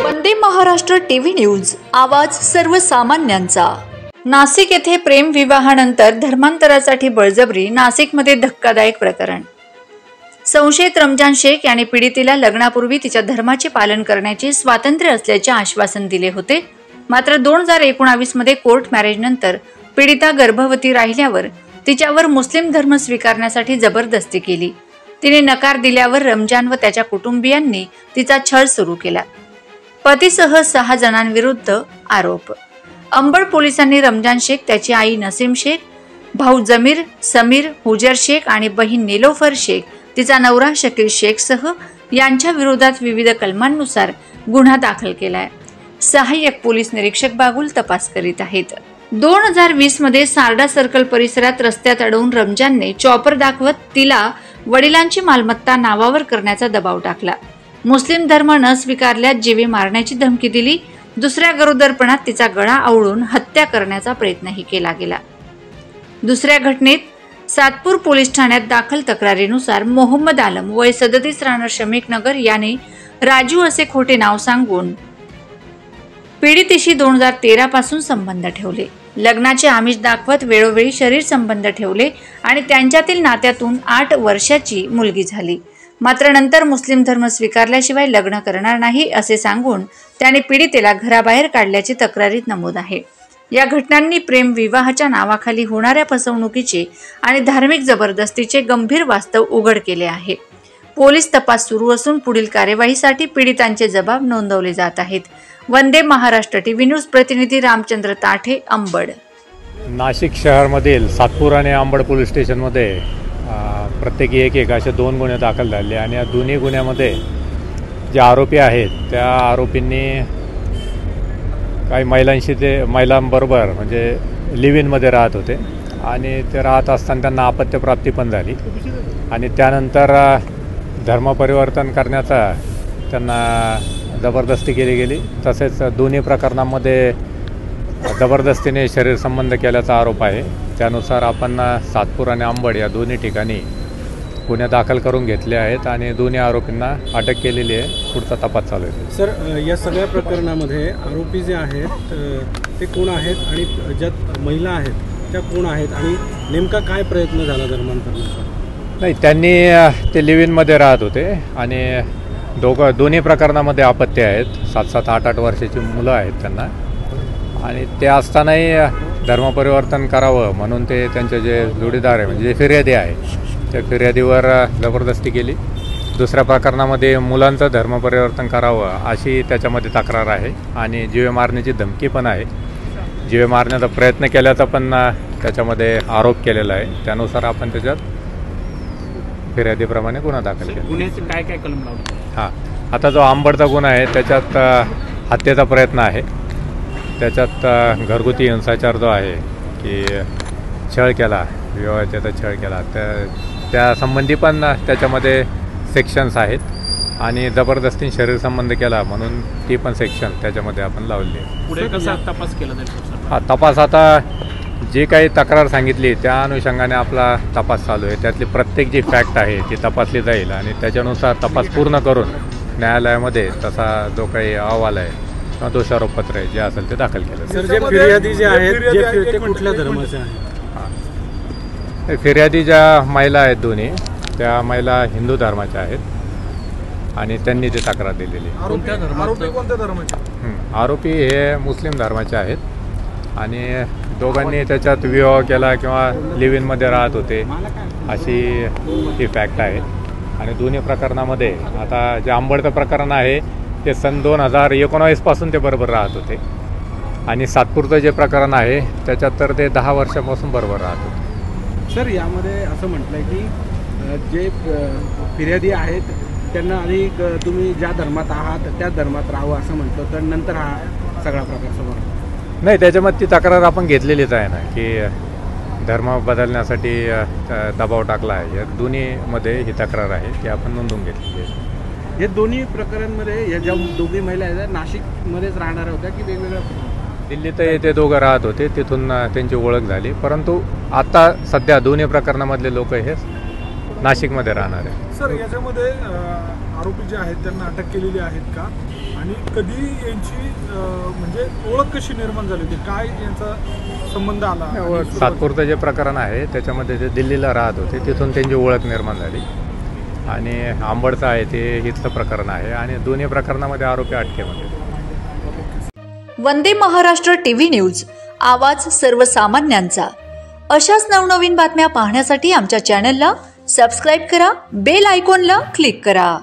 Vande Maharashtra TV news, आवाज सर्वसामान्यांचा। नाशिक येथे प्रेम विवाहानंतर धर्मांतरासाठी बळजबरी, नाशिकमध्ये धक्कादायक प्रकरण। संशयित रमजान शेख याने पीडितेला लग्नापूर्वी तिच्या धर्माचे पालन करण्याचे स्वातंत्र्य असल्याचे आश्वासन दिले होते। मात्र 2019 मध्ये कोर्ट मॅरेज नंतर पीडिता गर्भवती राहिल्यावर तिच्यावर मुस्लिम धर्म स्वीकारण्यासाठी जबरदस्ती केली। तिने नकार दिल्यावर रमजान व त्याच्या कुटुंबियांनी तिचा छळ सुरू केला। पतीसह 6 जणांविरुद्ध आरोप। अंबड पोलिसांनी रमजान शेख, त्याची आई नसीम शेख, भाऊ जमीर, समीर, हुजर शेख आणि बहीण निलोफर शेख, तिचा नवरा शकील शेख सह यांच्या विरोधात विविध कलमांनुसार गुन्हा दाखल केलाय। सहाय्यक पोलीस निरीक्षक बागुल तपास करीत आहेत। 2020 मध्ये सारडा सर्कल परिसरात रस्त्यात अडवून रमजानने चॉपर दाखवत तिला वडिलांची मालमत्ता नावावर करण्याचा दबाव टाकला। मुस्लिम धर्म न स्वीकारल्यास जीवे मारण्याची धमकी दिली। दुसऱ्या गरोदरपणात तिचा गळा आवळून हत्या करण्याचा प्रयत्नही केला गेला। दुसऱ्या घटनेत सातपूर पोलीस ठाण्यात दाखल तक्रारीनुसार मोहम्मद आलम वय 37 राहणार शमीक नगर याने राजू असे खोटे नाव सांगून पीडितेशी 2013 पासून संबंध ठेवले। लग्नाचे आमिष दाखवत वेळोवेळी शरीर संबंध ठेवले आणि त्यांच्यातील नात्यातून 8 वर्षाची मुलगी झाली। मात्र नंतर मुस्लिम धर्म स्वीकारल्याशिवाय लग्न करणार नाही असे सांगून त्याने पीडितेला घराबाहेर काढल्याचे तक्रारीत नमूद आहे। या घटनांनी प्रेम विवाहाच्या नावाखाली होणाऱ्या फसवणुकीचे आणि धार्मिक जबरदस्तीचे गंभीर वास्तव उघड केले आहे। पोलीस तपास सुरू असून पुढील कार्यवाहीसाठी पीडितांचे जबाब नोंदवले जात आहेत। वंदे महाराष्ट्र टीव्ही न्यूज प्रतिनिधी रामचंद्र ताठे, अंबड। नाशिक शहरामधील सातपूर आणि अंबड पोलीस स्टेशनमध्ये प्रत्येकी एक असे 2 गुन्हे दाखल झाले आणि या दोन्ही गुन्ह्यामध्ये जे आरोपी आहेत त्या आरोपींनी काही महिलांबरोबर म्हणजे लिव्ह इनमध्ये राहत होते आणि ते राहत असताना त्यांना अपत्यप्राप्ती पण झाली आणि त्यानंतर धर्मपरिवर्तन करण्याचा त्यांना जबरदस्ती केली गेली। तसेच दोन्ही प्रकरणांमध्ये जबरदस्तीने शरीर संबंध केल्याचा आरोप आहे। त्यानुसार आपण सातपूर आणि अंबड या दोन्ही ठिकाणी गुन्हे दाखल करून घेतले आहेत आणि दोन्ही आरोपींना अटक केलेली आहे। पुढचा तपास चालू आहे। सर, या सगळ्या प्रकरणामध्ये आरोपी जे आहेत ते कोण आहेत आणि ज्यात महिला आहेत त्या कोण आहेत आणि नेमका काय प्रयत्न झाला धर्मांतरणाचा? नाही, त्यांनी ते लिव्ह इनमध्ये राहत होते आणि दोन्ही प्रकरणामध्ये अपत्य आहेत। 7-7, 8-8 वर्षाची मुलं आहेत त्यांना आणि ते असतानाही धर्मपरिवर्तन करावं म्हणून ते त्यांचे जे जोडीदार आहे म्हणजे जे फिर्यादी आहे त्या फिर्यादीवर जबरदस्ती केली। दुसऱ्या प्रकरणामध्ये मुलांचं धर्मपरिवर्तन करावं अशी त्याच्यामध्ये तक्रार आहे आणि जीवे मारण्याची धमकी पण आहे। जीवे मारण्याचा प्रयत्न केल्याचा पण त्याच्यामध्ये आरोप केलेला आहे। त्यानुसार आपण त्याच्यात फिर्यादीप्रमाणे गुन्हा दाखल केला। गुन्ह्याचे काय काय कलम लावले? हां, आता जो अंबडचा गुन्हा आहे त्याच्यात हत्येचा प्रयत्न आहे। त्याच्यात घरगुती हिंसाचार जो आहे की छळ केला, विवाहाचा छळ केला, त्या संबंधी पण त्याच्यामध्ये सेक्शन्स आहेत आणि जबरदस्तीने शरीर संबंध केला म्हणून ती पण सेक्शन त्याच्यामध्ये आपण लावली आहे। पुढे कसा तपास केला जाईल? हा तपास आता जे काही तक्रार सांगितली त्या अनुषंगाने आपला तपास चालू आहे। त्यातली प्रत्येक जी फॅक्ट आहे ती तपासली जाईल आणि त्याच्यानुसार तपास पूर्ण करून न्यायालयामध्ये तसा जो काही अहवाल आहे किंवा दोषारोपपत्र आहे जे असेल ते दाखल केलं जाईल। सर, जे फिर्यादी जे आहेत ते कुठल्या धर्माचे आहेत? फिर्यादी ज्या महिला आहेत दोन्ही त्या महिला हिंदू धर्माच्या आहेत आणि त्यांनी ते तक्रार दिलेली। आरोपी कोणत्या धर्माचे? आरोपी हे मुस्लिम धर्माचे आहेत आणि दोघांनी त्याच्यात विवाह केला किंवा लिव्ह इनमध्ये राहत होते अशी ही फॅक्ट आहे। आणि दोन्ही प्रकरणामध्ये आता जे अंबडचं प्रकरण आहे ते सन 2019 पासून ते बरोबर राहत होते आणि सातपूरचं जे प्रकरण आहे त्याच्यात तर ते 10 वर्षापासून बरोबर राहत होते। सर, यामध्ये असं म्हटलंय की जे फिर्यादी आहेत त्यांना आधी तुम्ही ज्या धर्मात आहात त्या धर्मात राहावं असं म्हटलं तर नंतर हा सगळा प्रकार समोर नाही, त्याच्यामध्ये ती तक्रार आपण घेतलेलीच आहे ना की धर्म बदलण्यासाठी दबाव टाकला आहे। या दोन्हीमध्ये ही तक्रार आहे ती आपण नोंदवून घेतलेली आहे। हे दोन्ही प्रकरणांमध्ये या ज्या दोघी महिला आहेत नाशिकमध्येच राहणार होत्या की वेगवेगळ्या? दिल्लीत ते दोघं राहत होते, तिथून त्यांची ओळख झाली, परंतु आता सध्या दोन्ही प्रकरणामधले लोक हे नाशिकमध्ये राहणार आहे। सर, याच्यामध्ये आरोपी जे आहेत त्यांना अटक केलेली आहेत का? आणि कधी यांची म्हणजे ओळख कशी निर्माण झाली होती, काय यांचा संबंध आला? सातपूरचं जे प्रकरण आहे त्याच्यामध्ये ते दिल्लीला राहत होते, तिथून त्यांची ओळख निर्माण झाली. आणि आंबडचं आहे ते इथलं प्रकरण आहे आणि दोन्ही प्रकरणामध्ये आरोपी अटकेमध्ये. वंदे महाराष्ट्र टीव्ही न्यूज, आवाज सर्वसामान्यांचा. अशाच नवनवीन बातम्या पाहण्यासाठी आमच्या चॅनलला सबस्क्राईब करा, बेल आयकॉनला क्लिक करा.